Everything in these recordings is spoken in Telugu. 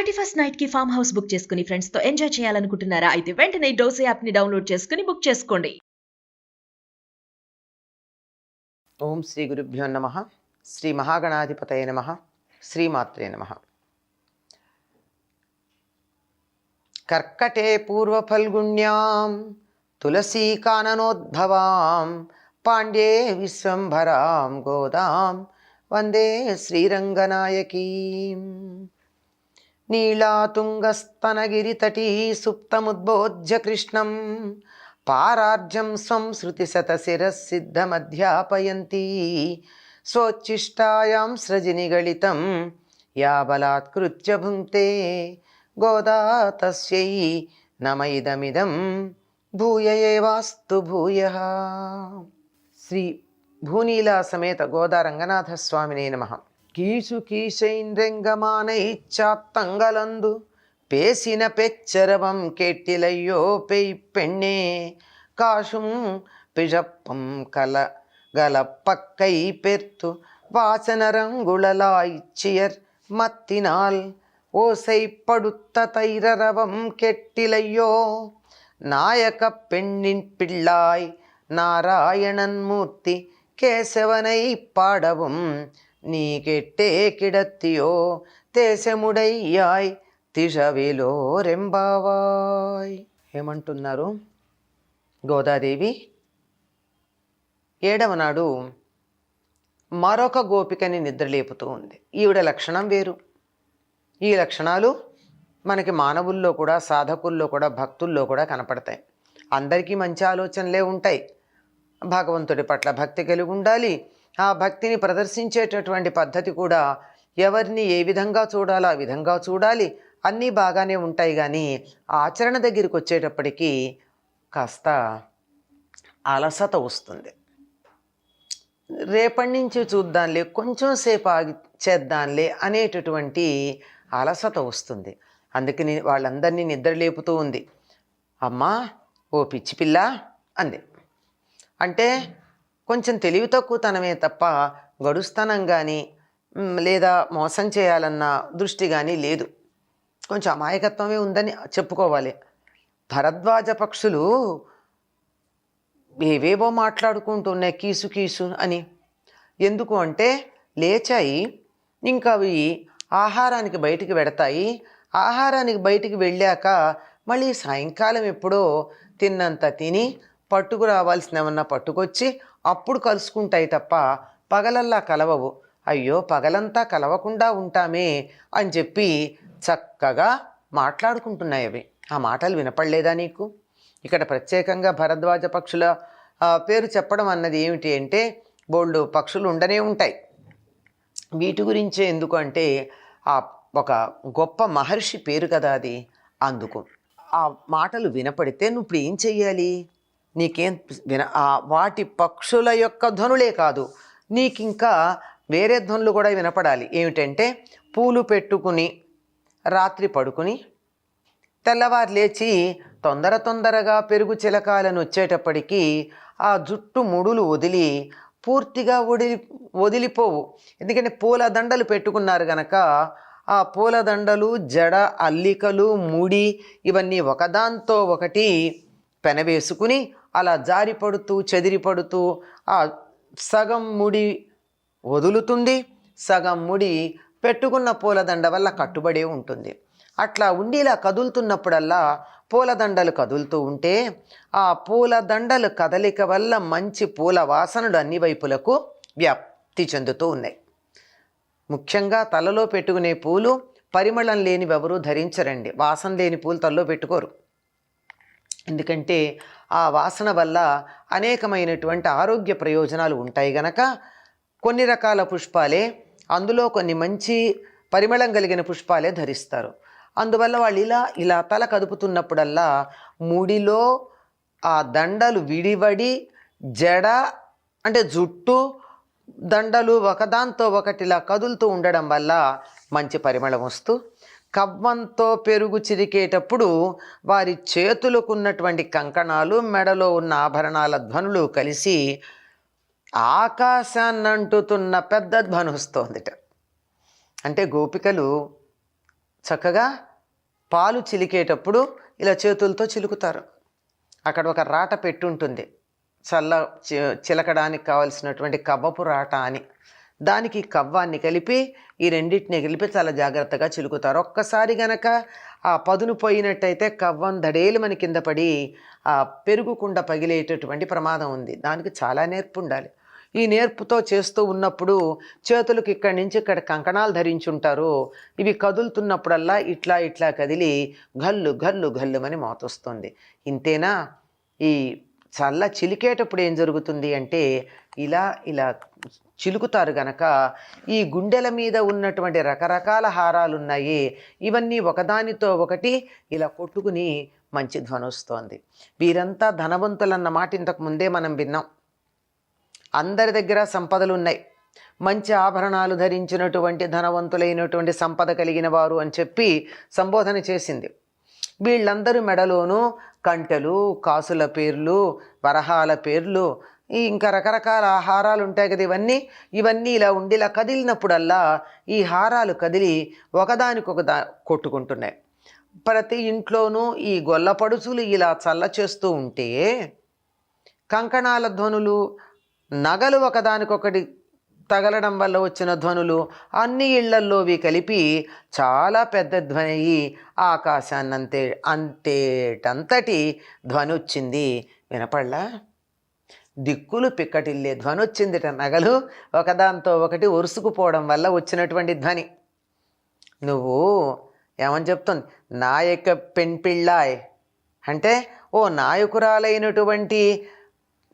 31st నైట్ కి ఫామ్ హౌస్ బుక్ చేసుకుని ఫ్రెండ్స్ తో ఎంజాయ్ చేయాలనుకుంటున్నారా? అయితే వెంటనే డోసే యాప్ ని డౌన్లోడ్ చేసుకుని బుక్ చేసుకోండి. ఓం శ్రీ గురుభ్యో నమః. శ్రీ మహాగణాధిపతయ నమః. శ్రీమాత్రే నమః. కర్కటే పూర్వఫల్గుణ్యాం తులసీకాననోద్భవాం పాండ్యే విశ్వంభరాం గోదాం వందే శ్రీరంగనాయకీం. నీళాతుంగస్తనగిరితటీ సుప్తముద్బోధ్య కృష్ణం పారార్జం స్వం శృతిశతశిరసిద్ధమధ్యాపయంతి స్వోచ్ఛిష్టాయాం సృజినిగళితం యా బలాత్కృత్య భుంక్తే గోదా తస్యై నమ ఇదమిదం భూయ ఏవాస్తు భూయః. శ్రీ భూనీలా సమేత గోదా రంగనాథ స్వామినే నమః. కీసు కీశైంద్రెంగమానైచ్చాత్తంగలందు పేసిన పెచ్చరవం కెట్టిలయ్యో పెయ్ పెണ്ണే కాశుం పిழப்பம் கலகலப்பக்கை பெர்த்து வாசனரங்குழலாய்ச்சியர் மத்தினால் ஓசைப்படுத்த தைரரவம் கெட்டிலையோ நாயக பெண்ணின் பிள்ளாய் நாராயணன் மூர்த்தி கேசவனை பாடவும் நீ கெட்டே கிடத்தியோ దేశముడయ్యాయ్ తిషవిలో రెంబావాయ్. ఏమంటున్నారు? గోదాదేవి 7వ నాడు మరొక గోపికని నిద్రలేపుతూ ఉంది. ఈవిడ లక్షణం వేరు. ఈ లక్షణాలు మనకి మానవుల్లో కూడా, సాధకుల్లో కూడా, భక్తుల్లో కూడా కనపడతాయి. అందరికీ మంచి ఆలోచనలే ఉంటాయి. భగవంతుడి పట్ల భక్తి కలిగి ఉండాలి. ఆ భక్తిని ప్రదర్శించేటటువంటి పద్ధతి కూడా ఎవరిని ఏ విధంగా చూడాలో ఆ విధంగా చూడాలి. అన్నీ బాగానే ఉంటాయి. కానీ ఆచరణ దగ్గరికి వచ్చేటప్పటికీ కాస్త అలసత వస్తుంది. రేపటి నుంచి చూద్దాంలే, కొంచెం సేపు ఆగి చేద్దాంలే అనేటటువంటి అలసత వస్తుంది. అందుకని వాళ్ళందరినీ నిద్రలేపుతూ ఉంది. అమ్మా ఓ పిచ్చి పిల్ల అంది. అంటే కొంచెం తెలివి తక్కువతనమే తప్ప గడుస్తనం కానీ లేదా మోసం చేయాలన్న దృష్టి కానీ లేదు. కొంచెం అమాయకత్వమే ఉందని చెప్పుకోవాలి. భరద్వాజ పక్షులు ఏవేవో మాట్లాడుకుంటున్నాయి కీసు కీసు అని. ఎందుకు అంటే లేచాయి, ఇంకా అవి ఆహారానికి బయటికి వెడతాయి. ఆహారానికి బయటికి వెళ్ళాక మళ్ళీ సాయంకాలం ఎప్పుడో తిన్నంత తిని పట్టుకు రావాల్సినవన్నా పట్టుకొచ్చి అప్పుడు కలుసుకుంటాయి తప్ప పగలల్లా కలవవు. అయ్యో పగలంతా కలవకుండా ఉంటామే అని చెప్పి చక్కగా మాట్లాడుకుంటున్నాయి అవి. ఆ మాటలు వినపడలేదా నీకు? ఇక్కడ ప్రత్యేకంగా భరద్వాజ పక్షుల పేరు చెప్పడం అన్నది ఏమిటి అంటే, బోల్డు పక్షులు ఉండనే ఉంటాయి. వీటి గురించే ఎందుకు అంటే ఆ ఒక గొప్ప మహర్షి పేరు కదా అది. అందుకు ఆ మాటలు వినపడితే నువ్వు ఇప్పుడు ఏం చెయ్యాలి? నీకేం వాటి పక్షుల యొక్క ధ్వనులే కాదు, నీకింకా వేరే ధ్వనులు కూడా వినపడాలి. ఏమిటంటే పూలు పెట్టుకుని రాత్రి పడుకుని తెల్లవారు లేచి తొందరగా పెరుగు చిలకాలను వచ్చేటప్పటికీ ఆ జుట్టు ముడులు వదిలి పూర్తిగా వదిలిపోవు. ఎందుకంటే పూల దండలు పెట్టుకున్నారు గనక ఆ పూలదండలు, జడ, అల్లికలు, ముడి ఇవన్నీ ఒకదాంతో ఒకటి పెనవేసుకుని అలా జారిపడుతూ చెదిరిపడుతూ ఆ సగం ముడి వదులుతుంది, సగం ముడి పెట్టుకున్న పూలదండ వల్ల కట్టుబడే ఉంటుంది. అట్లా ఉండి ఇలా కదులుతున్నప్పుడల్లా పూలదండలు కదులుతూ ఉంటే ఆ పూలదండలు కదలిక వల్ల మంచి పూల వాసనలు అన్ని వైపులకు వ్యాప్తి చెందుతూ ఉన్నాయి. ముఖ్యంగా తలలో పెట్టుకునే పూలు పరిమళం లేనివెవరూ ధరించరండి. వాసన లేని పూలు తలలో పెట్టుకోరు. ఎందుకంటే ఆ వాసన వల్ల అనేకమైనటువంటి ఆరోగ్య ప్రయోజనాలు ఉంటాయి గనక కొన్ని రకాల పుష్పాలే, అందులో కొన్ని మంచి పరిమళం కలిగిన పుష్పాలే ధరిస్తారు. అందువల్ల వాళ్ళు ఇలా తల కదుపుతున్నప్పుడల్లా ముడిలో ఆ దండలు విడివడి జడ అంటే జుట్టు దండలు ఒకదాంతో ఒకటిలా కదులుతూ ఉండడం వల్ల మంచి పరిమళం వస్తూ, కవ్వంతో పెరుగు చిరికేటప్పుడు వారి చేతులకు ఉన్నటువంటి కంకణాలు, మెడలో ఉన్న ఆభరణాల ధ్వనులు కలిసి ఆకాశాన్ని అంటుతున్న పెద్ద ధ్వని వస్తోందిట. అంటే గోపికలు చక్కగా పాలు చిలికేటప్పుడు ఇలా చేతులతో చిలుకుతారు. అక్కడ ఒక రాట పెట్టుంటుంది, చిలకడానికి కావలసినటువంటి కవ్వపు రాట అని. దానికి కవ్వాన్ని కలిపి ఈ రెండింటిని కలిపి చాలా జాగ్రత్తగా చిలుకుతారు. ఒక్కసారి గనక ఆ పదును పోయినట్టయితే కవ్వం దడేలు మన కింద పడి ఆ పెరుగుకుండ పగిలేటటువంటి ప్రమాదం ఉంది. దానికి చాలా నేర్పు ఉండాలి. ఈ నేర్పుతో చేస్తూ ఉన్నప్పుడు చేతులకు ఇక్కడి నుంచి ఇక్కడ కంకణాలు ధరించుంటారు. ఇవి కదులుతున్నప్పుడల్లా ఇట్లా ఇట్లా కదిలి గల్లు గల్లు గల్లుమని మోతొస్తుంది. ఇంతేనా? ఈ చల్ల చిలికేటప్పుడు ఏం జరుగుతుంది అంటే ఇలా ఇలా చిలుకుతారు గనక ఈ గుండెల మీద ఉన్నటువంటి రకరకాల హారాలు ఉన్నాయి, ఇవన్నీ ఒకదానితో ఒకటి ఇలా కొట్టుకుని మంచి ధ్వని వస్తోంది. వీరంతా ధనవంతులన్న మాట ఇంతకు ముందే మనం విన్నాం. అందరి దగ్గర సంపదలు ఉన్నాయి, మంచి ఆభరణాలు ధరించినటువంటి ధనవంతులైనటువంటి సంపద కలిగిన వారు అని చెప్పి సంబోధన చేసింది. వీళ్ళందరూ మెడలోనూ కంటెలు, కాసుల పేర్లు, వరహాల పేర్లు, ఇంకా రకరకాల హారాలు ఉంటాయి కదా, ఇవన్నీ ఇలా ఉండి ఇలా కదిలినప్పుడల్లా ఈ హారాలు కదిలి ఒకదానికొక కొట్టుకుంటున్నాయి. ప్రతి ఇంట్లోనూ ఈ గొల్లపడుచులు ఇలా చల్ల చేస్తూ ఉంటే కంకణాల ధ్వనులు, నగలు ఒకదానికొకటి తగలడం వల్ల వచ్చిన ధ్వనులు అన్ని ఇళ్లల్లోవి కలిపి చాలా పెద్ద ధ్వని అయ్యి ఆకాశాన్ని అంతేటంతటి ధ్వని వచ్చింది. వినపడలా? దిక్కులు పిక్కటిల్లే ధ్వని వచ్చిందిట. నగలు ఒకదాంతో ఒకటి ఒరుసుకుపోవడం వల్ల వచ్చినటువంటి ధ్వని. నువ్వు ఏమని చెప్తుంది? నాయక పెన్పిళ్ళాయ్ అంటే ఓ నాయకురాలైనటువంటి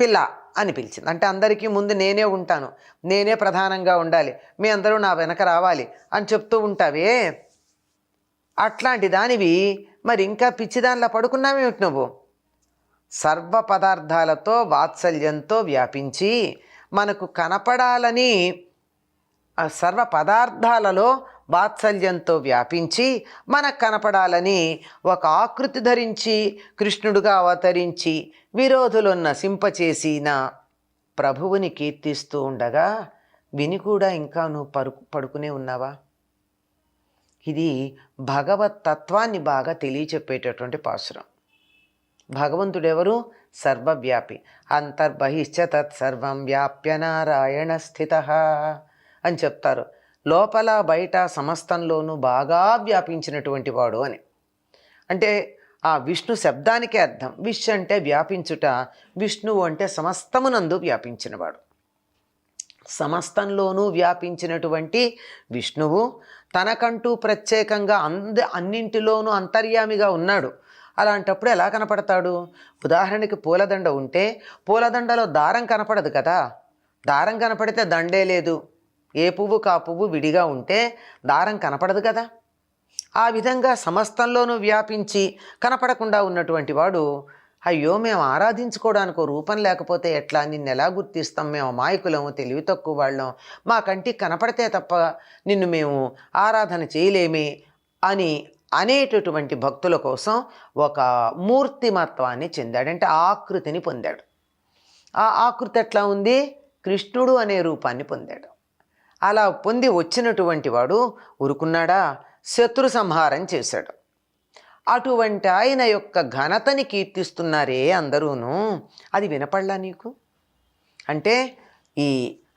పిల్ల అని పిలిచింది. అంటే అందరికీ ముందు నేనే ఉంటాను, నేనే ప్రధానంగా ఉండాలి, మీ అందరూ నా వెనక రావాలి అని చెప్తూ ఉంటావే, అట్లాంటి దానివి మరి ఇంకా పిచ్చిదానిలా పడుకున్నావేమిటి నువ్వు? సర్వ పదార్థాలతో వాత్సల్యంతో వ్యాపించి మనకు కనపడాలని, సర్వ పదార్థాలలో వాత్సల్యంతో వ్యాపించి మనకు కనపడాలని ఒక ఆకృతి ధరించి కృష్ణుడుగా అవతరించి విరోధులను నశింపచేసిన ప్రభువుని కీర్తిస్తూ ఉండగా విని కూడా ఇంకా నువ్వు పడుకునే ఉన్నావా? ఇది భగవత్ తత్వాన్ని బాగా తెలియచెప్పేటటువంటి పాసురం. భగవంతుడెవరు? సర్వవ్యాపి. అంతర్బహిశ్చ తత్సర్వం వ్యాప్య నారాయణ స్థితః అని చెప్తారు. లోపల బయట సమస్తంలోనూ బాగా వ్యాపించినటువంటి వాడు అని. అంటే ఆ విష్ణు శబ్దానికే అర్థం. విష్ అంటే వ్యాపించుట, విష్ణువు అంటే సమస్తమునందు వ్యాపించినవాడు. సమస్తంలోనూ వ్యాపించినటువంటి విష్ణువు తనకంటూ ప్రత్యేకంగా అన్నింటిలోనూ అంతర్యామిగా ఉన్నాడు. అలాంటప్పుడు ఎలా కనపడతాడు? ఉదాహరణకి పూలదండ ఉంటే పూలదండలో దారం కనపడదు కదా. దారం కనపడితే దండే లేదు. ఏ పువ్వు కా పువ్వు విడిగా ఉంటే దారం కనపడదు కదా. ఆ విధంగా సమస్తంలోనూ వ్యాపించి కనపడకుండా ఉన్నటువంటి వాడు, అయ్యో మేము ఆరాధించుకోవడానికి రూపం లేకపోతే ఎట్లా, నిన్ను ఎలా గుర్తిస్తాం, మేము అమాయకులము, తెలివి తక్కువ వాళ్ళం, మా కంటికి కనపడితే తప్ప నిన్ను మేము ఆరాధన చేయలేమే అని అనేటటువంటి భక్తుల కోసం ఒక మూర్తిమత్వాన్ని చెందాడు. అంటే ఆకృతిని పొందాడు. ఆ ఆకృతి ఎట్లా ఉంది? కృష్ణుడు అనే రూపాన్ని పొందాడు. అలా పొంది వచ్చినటువంటి వాడు ఊరుకున్నాడా? శత్రు సంహారం చేశాడు. అటువంటి ఆయన యొక్క ఘనతని కీర్తిస్తున్నారే అందరూను. అది వినపడలా నీకు? అంటే ఈ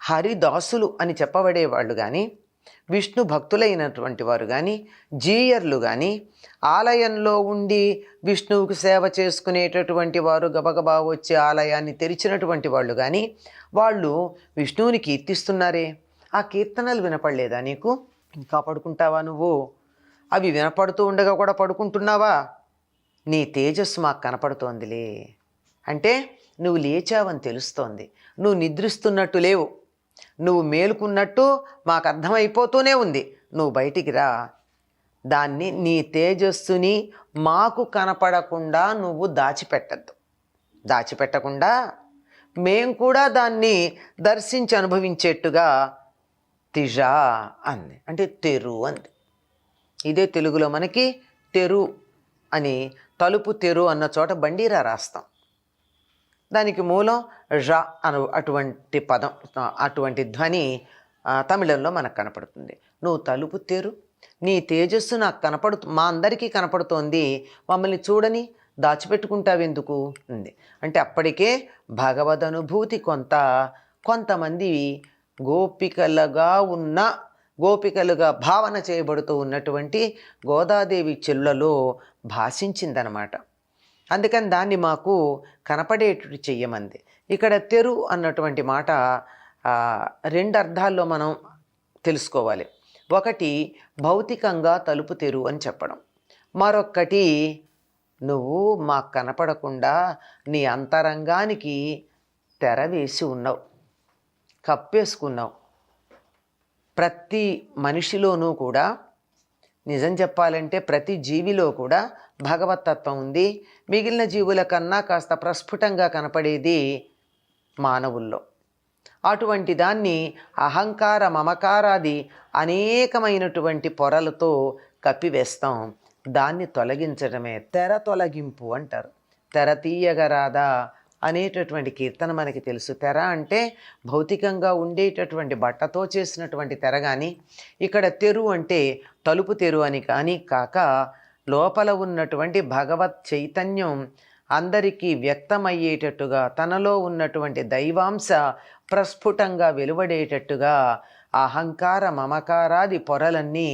హరిదాసులు అని చెప్పబడేవాళ్ళు కానీ, విష్ణు భక్తులైనటువంటి వారు కానీ, జీయర్లు కానీ, ఆలయంలో ఉండి విష్ణువుకు సేవ చేసుకునేటటువంటి వారు, గబగబా వచ్చి ఆలయాన్ని తెరిచినటువంటి వాళ్ళు కానీ, వాళ్ళు విష్ణువుని కీర్తిస్తున్నారే, ఆ కీర్తనలు వినపడలేదా నీకు? ఇంకా పడుకుంటావా నువ్వు? అవి వినపడుతూ ఉండగా కూడా పడుకుంటున్నావా? నీ తేజస్సు మాకు కనపడుతోందిలే. అంటే నువ్వు లేచావని తెలుస్తోంది. నువ్వు నిద్రిస్తున్నట్టు లేవు, నువ్వు మేలుకున్నట్టు మాకు అర్థమైపోతూనే ఉంది. నువ్వు బయటికి రా. దాన్ని, నీ తేజస్సుని మాకు కనపడకుండా నువ్వు దాచిపెట్టద్దు. దాచిపెట్టకుండా మేం కూడా దాన్ని దర్శించి అనుభవించేట్టుగా తిజా అంది. అంటే తెరు అంది. ఇదే తెలుగులో మనకి తెరు అని, తలుపు తెరు అన్న చోట బండీరా రాస్తాం. దానికి మూలం ఝ అను అటువంటి పదం, అటువంటి ధ్వని తమిళంలో మనకు కనపడుతుంది. నువ్వు తలుపు తెరు, నీ తేజస్సు నాకు మా అందరికీ కనపడుతోంది, మమ్మల్ని చూడని దాచిపెట్టుకుంటావెందుకు ఉంది. అంటే అప్పటికే భగవద్ అనుభూతి కొంతమంది గోపికలుగా భావన చేయబడుతూ ఉన్నటువంటి గోదాదేవి చెల్లలో భాషించిందనమాట. అందుకని దాన్ని మాకు కనపడేటట్టు చెయ్యమంది. ఇక్కడ తెరు అన్నటువంటి మాట రెండు అర్థాల్లో మనం తెలుసుకోవాలి. ఒకటి భౌతికంగా తలుపు తెరు అని చెప్పడం, మరొక్కటి నువ్వు మాకు కనపడకుండా నీ అంతరంగానికి తెర వేసి ఉన్నావు, కప్పేసుకున్నావు. ప్రతి మనిషిలోనూ కూడా, నిజం చెప్పాలంటే ప్రతి జీవిలో కూడా భగవతత్వం ఉంది. మిగిలిన జీవుల కన్నా కాస్త ప్రస్ఫుటంగా కనపడేది మానవుల్లో. అటువంటి దాన్ని అహంకార మమకారాది అనేకమైనటువంటి పొరలతో కప్పివేస్తాం. దాన్ని తొలగించడమే తెర తొలగింపు అంటారు. తెర తీయగరాదా అనేటటువంటి కీర్తన మనకి తెలుసు. తెర అంటే భౌతికంగా ఉండేటటువంటి బట్టతో చేసినటువంటి తెర కానీ, ఇక్కడ తెరు అంటే తలుపు తెరు అని కానీ కాక, లోపల ఉన్నటువంటి భగవత్ చైతన్యం అందరికీ వ్యక్తమయ్యేటట్టుగా, తనలో ఉన్నటువంటి దైవాంశ ప్రస్ఫుటంగా వెలువడేటట్టుగా అహంకార మమకారాది పొరలన్నీ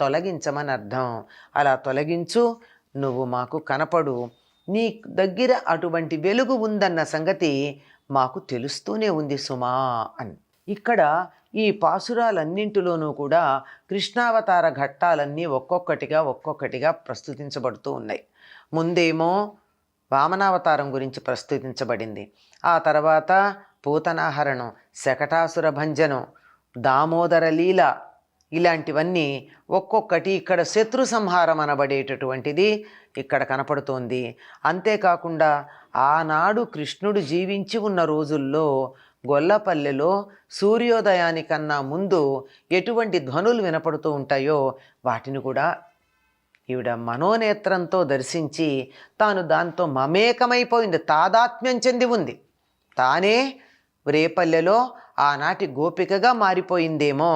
తొలగించమని అర్థం. అలా తొలగించు, నువ్వు మాకు కనపడు, నీ దగ్గర అటువంటి వెలుగు ఉందన్న సంగతి మాకు తెలుస్తూనే ఉంది సుమా అని. ఇక్కడ ఈ పాసురాలన్నింటిలోనూ కూడా కృష్ణావతార ఘట్టాలన్నీ ఒక్కొక్కటిగా ప్రస్తుతించబడుతూ ఉన్నాయి. ముందేమో వామనావతారం గురించి ప్రస్తుతించబడింది, ఆ తర్వాత పూతనాహరణం, శకటాసుర భంజనం, దామోదర లీల, ఇలాంటివన్నీ ఒక్కొక్కటి. ఇక్కడ శత్రు సంహారం అనబడేటటువంటిది ఇక్కడ కనపడుతోంది. అంతేకాకుండా ఆనాడు కృష్ణుడు జీవించి ఉన్న రోజుల్లో గొల్లపల్లెలో సూర్యోదయానికన్నా ముందు ఎటువంటి ధ్వనులు వినపడుతూ ఉంటాయో వాటిని కూడా ఈవిడ మనోనేత్రంతో దర్శించి తాను దాంతో మమేకమైపోయింది, తాదాత్మ్యం చెంది ఉంది. తానే రేపల్లెలో ఆనాటి గోపికగా మారిపోయిందేమో.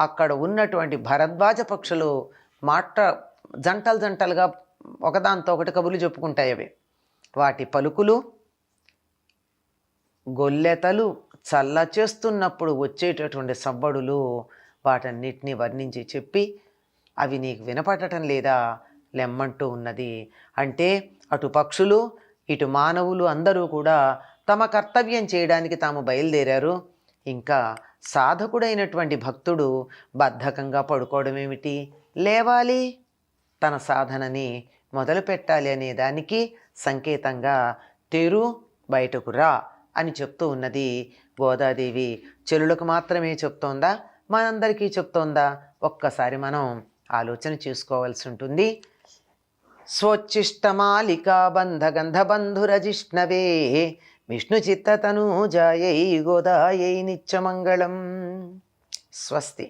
అక్కడ ఉన్నటువంటి భరద్వాజ పక్షులు జంటలుగా ఒకదాంతో ఒకటి కబుర్లు చెప్పుకుంటాయి. అవి వాటి పలుకులు, గొల్లెతలు చల్ల చేస్తున్నప్పుడు వచ్చేటటువంటి సవ్వడులు, వాటన్నిటినీ వర్ణించి చెప్పి, అవి నీకు వినపడటం లేదా లెమ్మంటూ ఉన్నది. అంటే అటు పక్షులు ఇటు మానవులు అందరూ కూడా తమ కర్తవ్యం చేయడానికి తాము బయలుదేరారు. ఇంకా సాధకుడైనటువంటి భక్తుడు బద్ధకంగా పడుకోవడం ఏమిటి, లేవాలి, తన సాధనని మొదలు పెట్టాలి అనే దానికి సంకేతంగా తెరు, బయటకు రా అని చెప్తూ ఉన్నది గోదాదేవి. చెలులకు మాత్రమే చెప్తోందా, మనందరికీ చెప్తోందా? ఒక్కసారి మనం ఆలోచన చేసుకోవాల్సి ఉంటుంది. స్వోచ్చిష్టమాలికా బంధగంధబంధురజిష్ణవే విష్ణు చిత్తతనూజాయై గోదాయై నిత్యమంగళం. స్వస్తి.